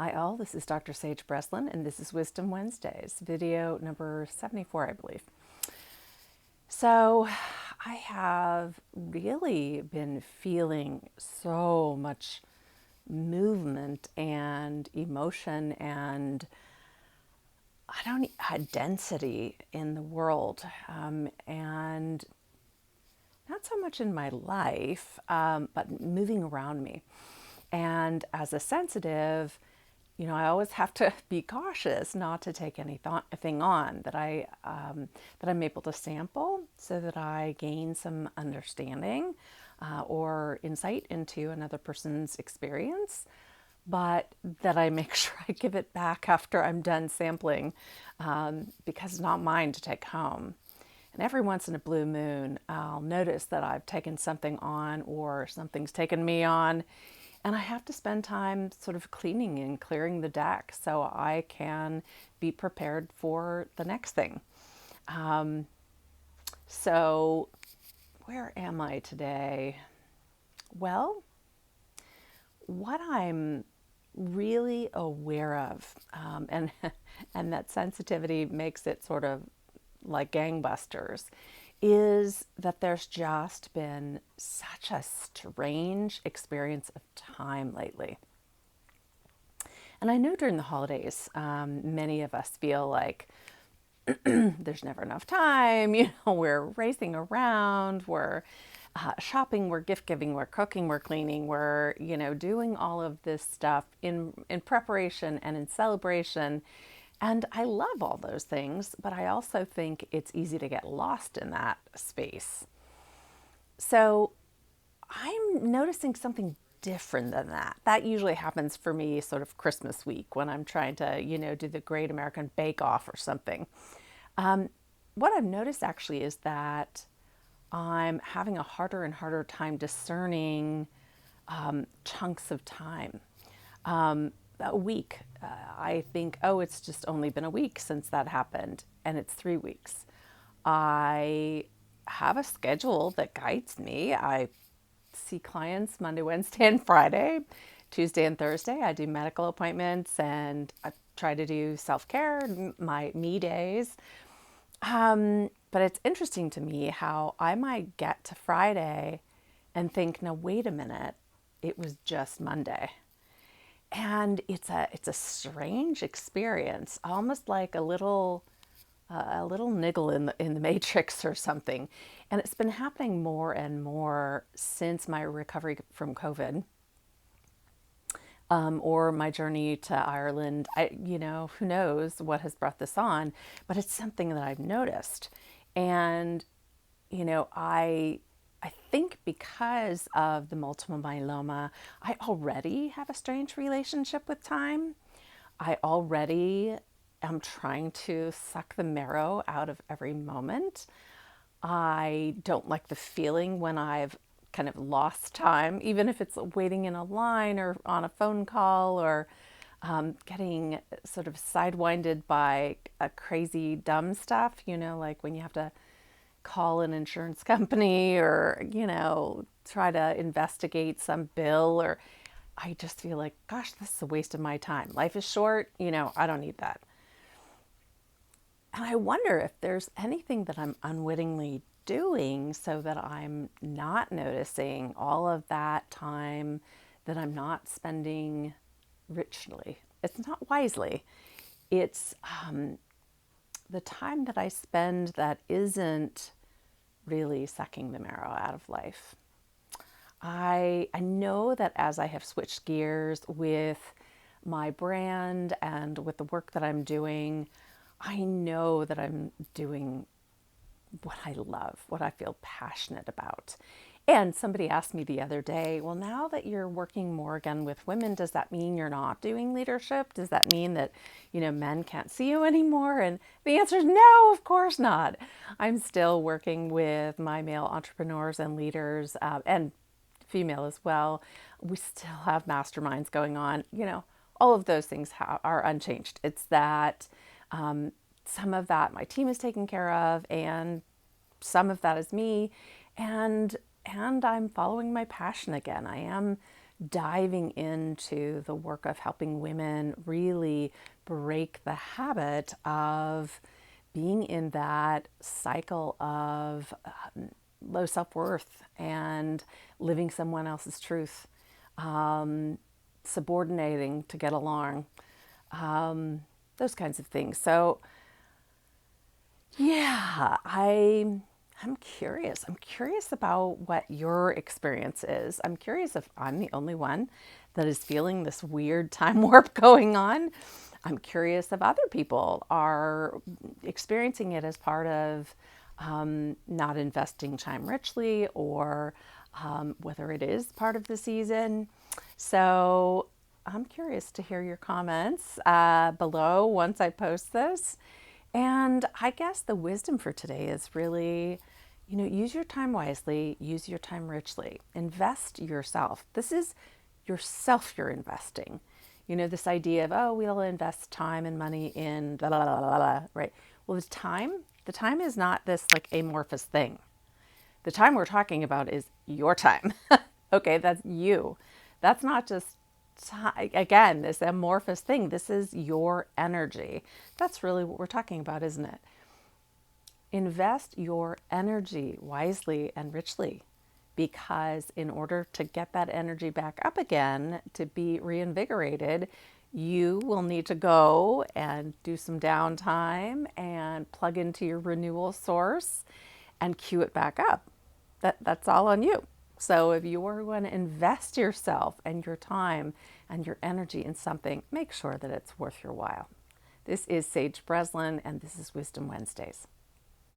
Hi all, this is Dr. Sage Breslin and this is Wisdom Wednesdays, video number 74, I believe. So I have really been feeling so much movement and emotion and density in the world, and not so much in my life, but moving around me. And as a sensitive, I always have to be cautious not to take anything on that I'm able to sample, so that I gain some understanding or insight into another person's experience, but that I make sure I give it back after I'm done sampling, because it's not mine to take home. And every once in a blue moon, I'll notice that I've taken something on or something's taken me on, and I have to spend time sort of cleaning and clearing the deck so I can be prepared for the next thing. So where am I today? Well, what I'm really aware of, and and that sensitivity makes it sort of like gangbusters, is that there's just been such a strange experience of time lately. And I know during the holidays, many of us feel like there's never enough time. We're racing around, we're shopping, we're gift giving, we're cooking, we're cleaning, we're, doing all of this stuff in preparation and in celebration. And I love all those things, but I also think it's easy to get lost in that space. So I'm noticing something different than that. That usually happens for me sort of Christmas week when I'm trying to, do the Great American Bake Off or something. What I've noticed actually is that I'm having a harder and harder time discerning chunks of time. A week, I think, oh, it's just only been a week since that happened, and it's 3 weeks. I have a schedule that guides me. I see clients Monday, Wednesday, and Friday. Tuesday and Thursday, I do medical appointments, and I try to do self-care, my me days. But it's interesting to me how I might get to Friday and think, now wait a minute, it was just Monday. And it's a strange experience, almost like a little niggle in the matrix or something. And it's been happening more and more since my recovery from COVID, or my journey to Ireland. Who knows what has brought this on, but it's something that I've noticed. And, I think because of the multiple myeloma, I already have a strange relationship with time. I already am trying to suck the marrow out of every moment. I don't like the feeling when I've kind of lost time, even if it's waiting in a line or on a phone call, or getting sort of sidewinded by a crazy dumb stuff, like when you have to call an insurance company or, try to investigate some bill, or I just feel like, gosh, this is a waste of my time. Life is short, I don't need that. And I wonder if there's anything that I'm unwittingly doing so that I'm not noticing all of that time that I'm not spending richly. It's not wisely. It's the time that I spend that isn't really sucking the marrow out of life. I know that as I have switched gears with my brand and with the work that I'm doing, I know that I'm doing what I love, what I feel passionate about. And somebody asked me the other day, well, now that you're working more again with women, does that mean you're not doing leadership? Does that mean that, men can't see you anymore? And the answer is no, of course not. I'm still working with my male entrepreneurs and leaders, and female as well. We still have masterminds going on. All of those things are unchanged. It's that some of that my team is taking care of, and some of that is me, and I'm following my passion again. I am diving into the work of helping women really break the habit of being in that cycle of low self-worth and living someone else's truth, subordinating to get along, those kinds of things. So yeah, I'm curious. I'm curious about what your experience is. I'm curious if I'm the only one that is feeling this weird time warp going on. I'm curious if other people are experiencing it as part of not investing time richly, or whether it is part of the season. So I'm curious to hear your comments below once I post this. And I guess the wisdom for today is really, use your time wisely, use your time richly, invest yourself. This is yourself you're investing. This idea of, oh, we'll invest time and money in blah, blah, blah, blah, blah, right? Well, the time is not this like amorphous thing. The time we're talking about is your time. Okay, that's you. That's not just again, this amorphous thing. This is your energy. That's really what we're talking about, isn't it? Invest your energy wisely and richly, because in order to get that energy back up again, to be reinvigorated, you will need to go and do some downtime and plug into your renewal source and cue it back up. That's all on you. So if you are going to invest yourself and your time and your energy in something, make sure that it's worth your while. This is Sage Breslin, and this is Wisdom Wednesdays.